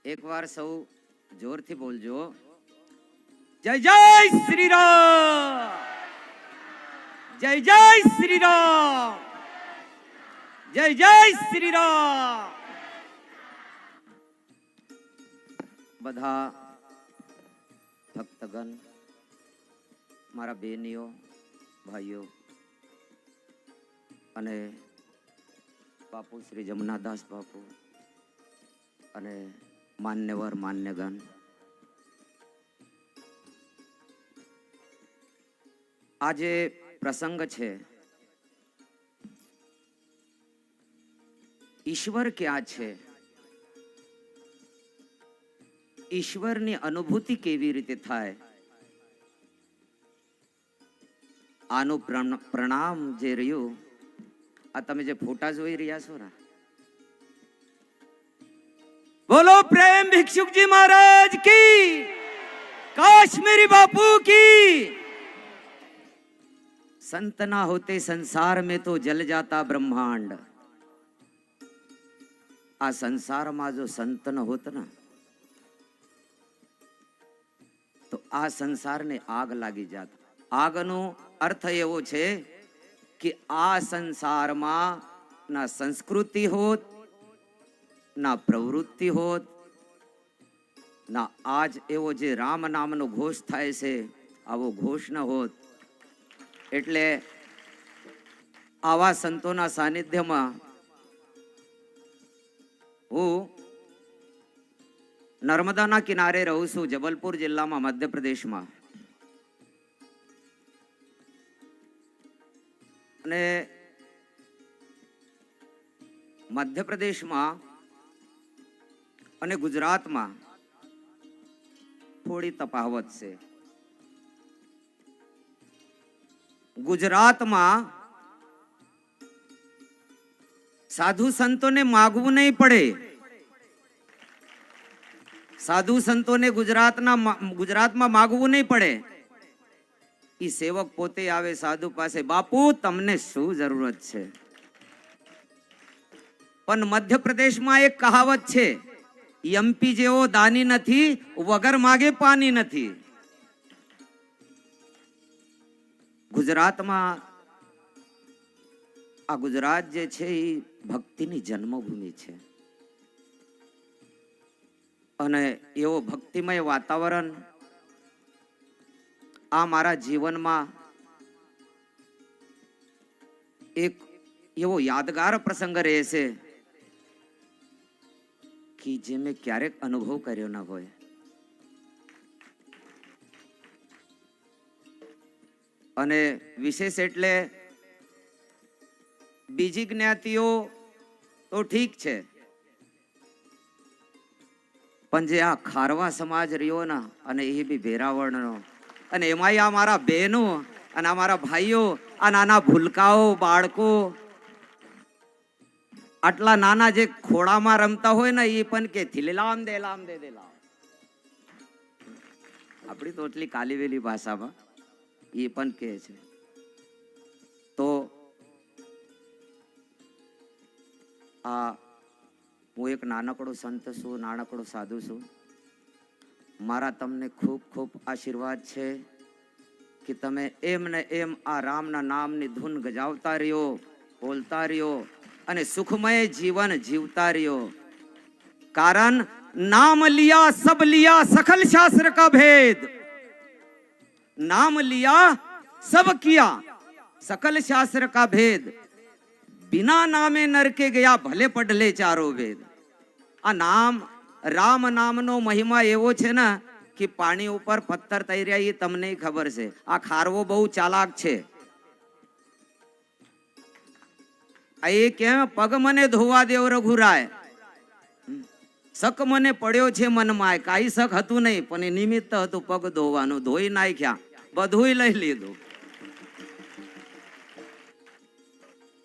એક વાર સૌ જોરથી બોલજો, જય જય શ્રી રામ, જય જય શ્રી રામ, જય જય શ્રી રામ. બધા ભક્તગણ, મારા બેનીઓ, ભાઈઓ અને બાપુ શ્રી જમનાદાસ બાપુ અને માન્યવર માન્યગણ, આજે પ્રસંગ છે ઈશ્વર ક્યાં છે, ઈશ્વરની અનુભૂતિ કેવી રીતે થાય, આનું પ્રણામ જે રહ્યું, આ તમે જે ફોટા જોઈ રહ્યા છો ને, બોલો પ્રેમ ભિક્ષુકજી महाराज की, काश्मीरी बापू की. संत ना होते संसार में तो जल जाता ब्रह्मांड. आ संसार में जो संत न होत ना तो आ संसार ने आग लागी जात. आग नो अर्थ एवो छे कि आ संसार में ना संस्कृति होत, ना प्रवृत्ति होत, ना आज एवो जे राम नाम नो घोष थाय छे आवो घोष न होत. एटले आवा संतोना सानिध्यमां हूँ नर्मदाना किनारे रहूं छुं, जबलपुर जिल्ला में, मध्य प्रदेश में. અને મધ્ય પ્રદેશમાં અને ગુજરાતમાં થોડી તફાવત છે. ગુજરાતમાં સાધુ સંતોને માગવું નહીં પડે. સાધુ સંતોને ગુજરાતમાં માગવું નહીં પડે. ઈ સેવક પોતે આવે સાધુ પાસે, બાપુ તમને શું જરૂરત છે. પણ મધ્ય પ્રદેશમાં એક કહાવત છે, એમપી જેવો દાની નથી, વગર માગે પાણી નથી. ગુજરાતમાં આ ગુજરાત જે છે એ ભક્તિની જન્મભૂમિ છે અને એવો ભક્તિમય વાતાવરણ આ મારા જીવનમાં એક એવો યાદગાર પ્રસંગ રહેશે કે જે મેં ક્યારેક અનુભવ કર્યો ન હોય. અને વિશેષ એટલે બીજી જ્ઞાતિઓ તો ઠીક છે, પણ જે આ ખારવા સમાજ રહ્યો ને, અને એ બી ભેરાવળનો, અને એમાંય આ મારા બહેનો અને આ મારા ભાઈઓ, આ નાના ભૂલકાઓ, બાળકો, આટલા નાના જે ખોળામાં રમતા હોય ને, એ પણ કે થીલેલામ દે લામ દે દે લામ. આપણી તો એટલી કાલીવેલી ભાષામાં એ પણ કહે છે. તો આ હું એક નાનકડો સંત છું, નાનકડો સાધુ છું. મારા તમને ખૂબ ખૂબ આશીર્વાદ છે કે તમે એમ ને એમ આ રામના નામની ધૂન ગજાવતા રહ્યો, બોલતા રહ્યો અને સુખમય જીવન જીવતા રહ્યો. કારણ નામ लिया सब लिया सकल शास्त्र का भेद. नाम लिया सब किया सकल शास्त्र का भेद. बिना नामे नरके गया भले पढ़ले चारो वेद. आ नाम राम नामनो महिमा एवो छे ने कि पानी ऊपर पत्थर तैर्या ये तमने खबर छे. आ खारवो बहु चालाक छे. आ ये केम पग मने धोवा देव रघुराय, शक मने पड्यो छे मनमा. काई शक हतुं नहीं, पण ए निमित्त हतुं पग धोवानुं. धोई नाख्या, बधुंय लई लीधुं.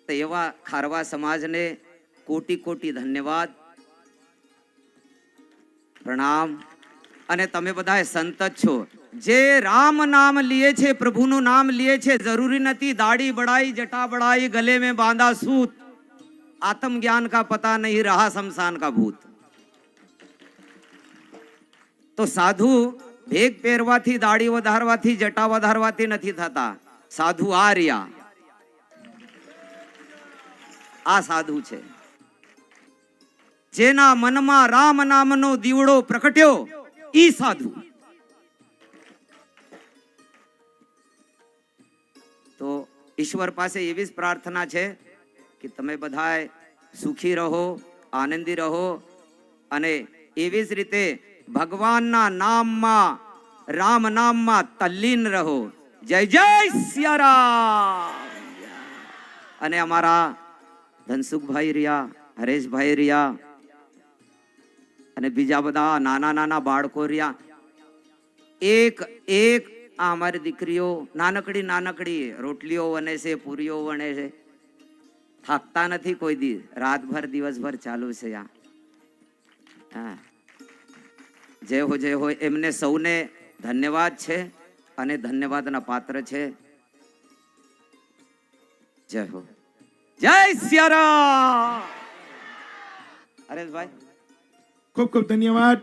तो एवा खारवा समाज ने कोटि कोटि धन्यवाद, प्रणाम. અને તમે બધા સંત છો જે રામ નામ લીએ છે, પ્રભુનું નામ લીએ છે. જરૂરી નથી દાढ़ी बढ़ाई, जटा बढ़ाई, गले में बांधा सूत. आत्मज्ञान का पता नहीं रहा शमशान का भूत. તો સાધુ ભેગ પહેરવાથી, દાઢી વધારવાથી, જટા વધારવાથી નથી થતા. સાધુ આ રહ્યા, આ સાધુ છે. જેના મનમાં રામ નામનો દીવડો પ્રગટ્યો ઈ સાધુ. તો ઈશ્વર પાસે એવી જ પ્રાર્થના છે કે તમે બધાય સુખી રહો, આનંદી રહો અને એવી જ રીતે ભગવાનના નામમાં, રામ નામમાં તલ્લીન રહો. જય જય સિયારામ. અને અમારા ધનસુખભાઈ રહ્યા, હરેશભાઈ રહ્યા અને બીજા બધા નાના નાના બાળકો રહ્યા. એક એક આ અમારી દીકરીઓ નાનકડી નાનકડી રોટલીઓ વણે છે, પૂરીઓ વણે છે. થાકતા નથી કોઈ દી, રાતભર દિવસભર ચાલુ છે. હા, જય હો એમને સૌને ધન્યવાદ છે અને ધન્યવાદના પાત્ર છે. જય હો, જય સિયારામ. હરેશભાઈ ખૂબ ખૂબ ધન્યવાદ.